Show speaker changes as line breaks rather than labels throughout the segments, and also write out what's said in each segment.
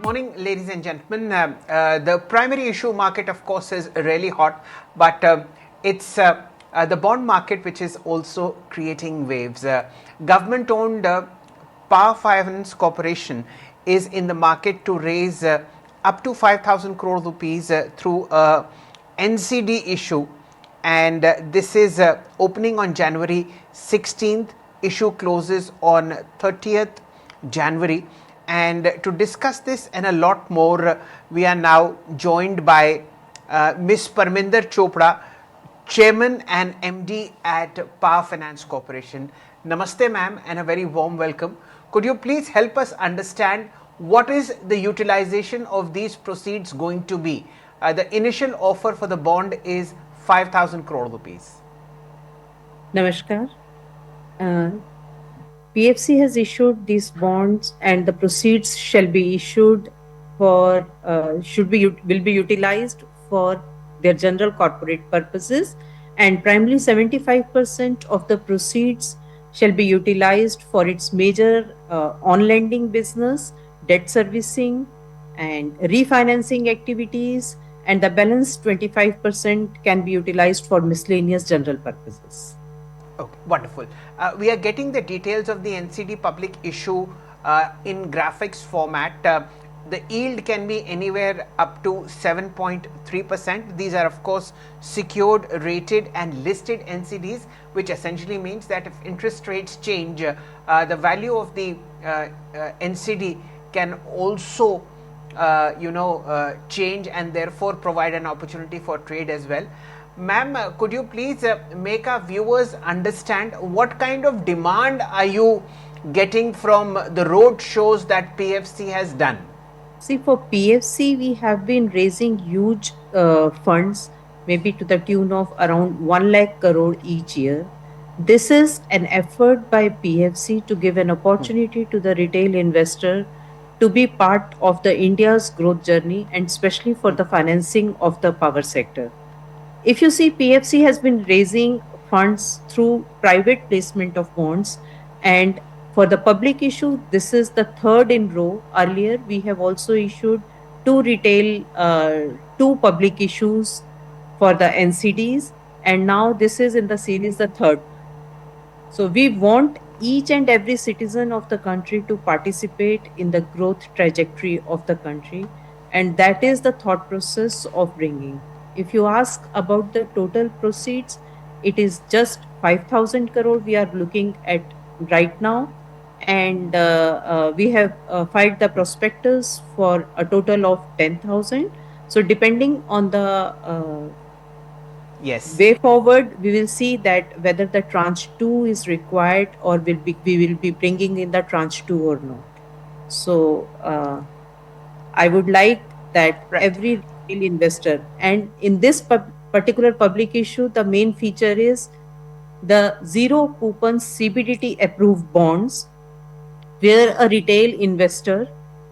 morning, ladies and gentlemen. The primary issue market, of course, is really hot, but it's the bond market which is also creating waves. Government-owned Power Finance Corporation is in the market to raise up to 5,000 crore rupees through a NCD issue, and this is opening on January 16th. Issue closes on 30th January. And to discuss this and a lot more, we are now joined by Ms. Parminder Chopra, Chairman and MD at Power Finance Corporation. Namaste, ma'am, and a very warm welcome. Could you please help us understand what is the utilization of these proceeds going to be? The initial offer for the bond is 5,000 crore rupees.
Namaskar. PFC has issued these bonds, and the proceeds shall be issued for will be utilized for their general corporate purposes, and primarily 75% of the proceeds shall be utilized for its major on-lending business, debt servicing, and refinancing activities, and the balance 25% can be utilized for miscellaneous general purposes.
Okay, wonderful. We are getting the details of the NCD public issue in graphics format. The yield can be anywhere up to 7.3%. These are, of course, secured, rated and listed NCDs, which essentially means that if interest rates change, the value of the NCD can also change and therefore provide an opportunity for trade as well. Ma'am, could you please make our viewers understand what kind of demand are you getting from the road shows that PFC has done?
See, for PFC, we have been raising huge funds, maybe to the tune of around 1 lakh crore each year. This is an effort by PFC to give an opportunity to the retail investor to be part of the India's growth journey, and especially for the financing of the power sector. If you see, PFC has been raising funds through private placement of bonds, and for the public issue, this is the third in row. Earlier, we have also issued two public issues for the NCDs, and now this is in the series the third. So we want each and every citizen of the country to participate in the growth trajectory of the country, and that is the thought process of bringing. If you ask about the total proceeds, it is just 5,000 crore we are looking at right now, and we have filed the prospectus for a total of 10,000. So depending on the way forward, we will see that whether the tranche 2 is required or we will be bringing in the tranche 2 or not. So I would like that every retail investor, and in this particular public issue, the main feature is the zero coupon CBDT approved bonds, where a retail investor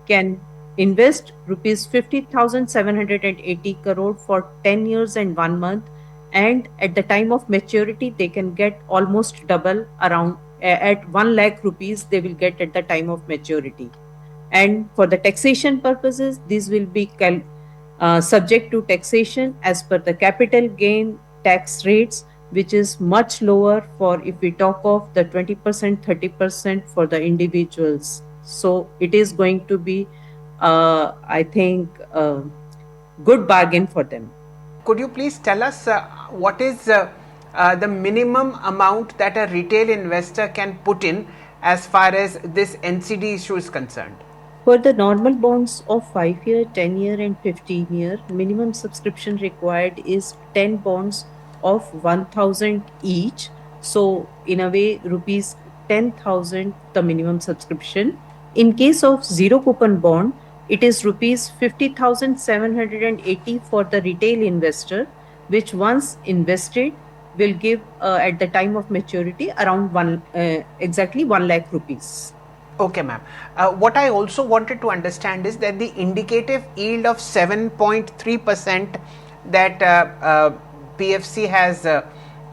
can invest rupees 50,780 crore for 10 years and 1 month, and at the time of maturity they can get almost double, around at 1 lakh rupees they will get at the time of maturity. And for the taxation purposes, these will be subject to taxation as per the capital gain tax rates, which is much lower for, if we talk of the 20%, 30% for the individuals. So it is going to be, I think, a good bargain for them.
Could you please tell us what is the minimum amount that a retail investor can put in as far as this NCD issue is concerned?
For the normal bonds of 5-year, 10-year and 15-year, minimum subscription required is 10 bonds of 1,000 each. So in a way, rupees 10,000 the minimum subscription. In case of zero coupon bond, it is rupees 50,780 for the retail investor, which once invested will give at the time of maturity around exactly 1 lakh rupees.
Okay, ma'am. What I also wanted to understand is that the indicative yield of 7.3% that PFC has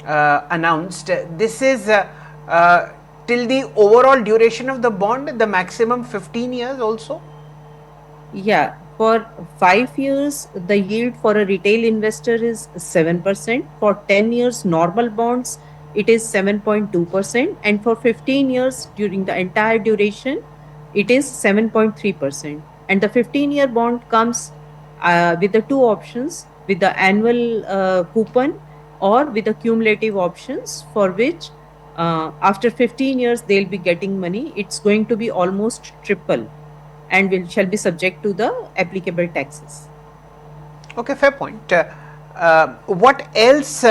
announced, this is till the overall duration of the bond, the maximum 15 years also?
Yeah, for 5 years, the yield for a retail investor is 7%. For 10 years, normal bonds, it is 7.2%. And for 15 years, during the entire duration, it is 7.3%. And the 15-year bond comes with the two options, with the annual coupon or with the cumulative options, for which after 15 years, they'll be getting money. It's going to be almost triple and shall be subject to the applicable taxes.
Okay, fair point. What else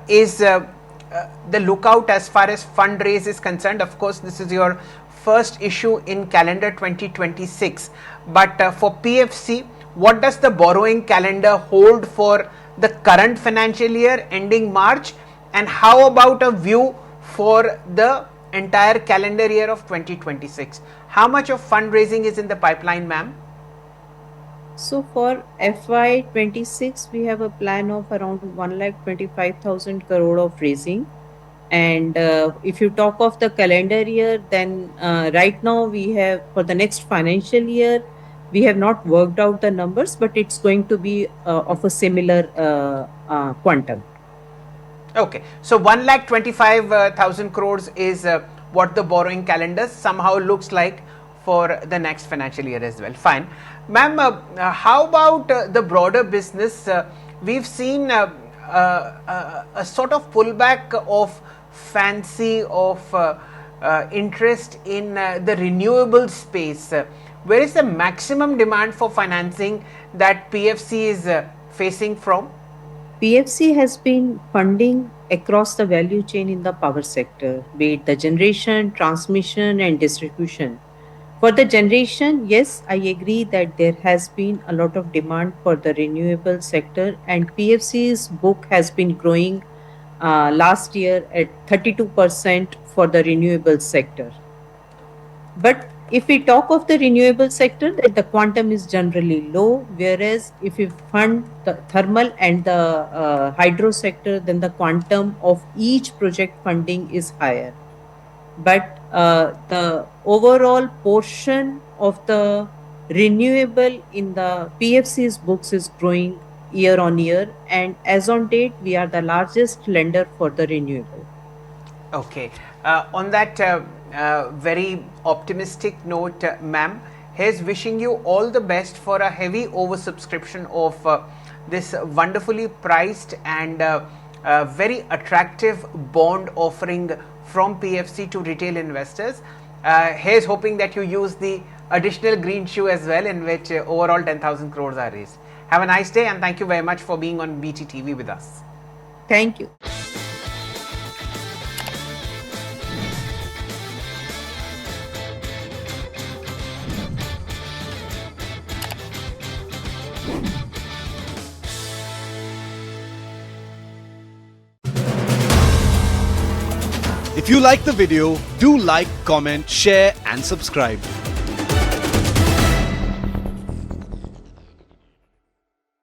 is the lookout as far as fundraise is concerned? Of course, this is your first issue in calendar 2026. But for PFC, what does the borrowing calendar hold for the current financial year ending March? And how about a view for the entire calendar year of 2026? How much of fundraising is in the pipeline, ma'am?
So for FY26, we have a plan of around 1,25,000 crore of raising. And if you talk of the calendar year, then right now we have, for the next financial year, we have not worked out the numbers, but it's going to be of a similar quantum.
Okay, so 1,25,000 crores is what the borrowing calendar somehow looks like for the next financial year as well. Fine, ma'am. How about the broader business? We've seen a sort of pullback of fancy of interest in the renewable space. Where is the maximum demand for financing that PFC is facing from?
PFC has been funding across the value chain in the power sector, be it the generation, transmission, and distribution. For the generation, yes, I agree that there has been a lot of demand for the renewable sector, and PFC's book has been growing last year at 32% for the renewable sector. But if we talk of the renewable sector, that the quantum is generally low, whereas if we fund the thermal and the hydro sector, then the quantum of each project funding is higher. But the overall portion of the renewable in the PFC's books is growing year on year, and as on date, we are the largest lender for the renewable.
Okay. On that very optimistic note, ma'am, here's wishing you all the best for a heavy oversubscription of this wonderfully priced and very attractive bond offering from PFC to retail investors. Here's hoping that you use the additional green shoe as well, in which overall 10,000 crores are raised. Have a nice day, and thank you very much for being on BTTV with us.
Thank you.
If you like the video, do like, comment, share and subscribe.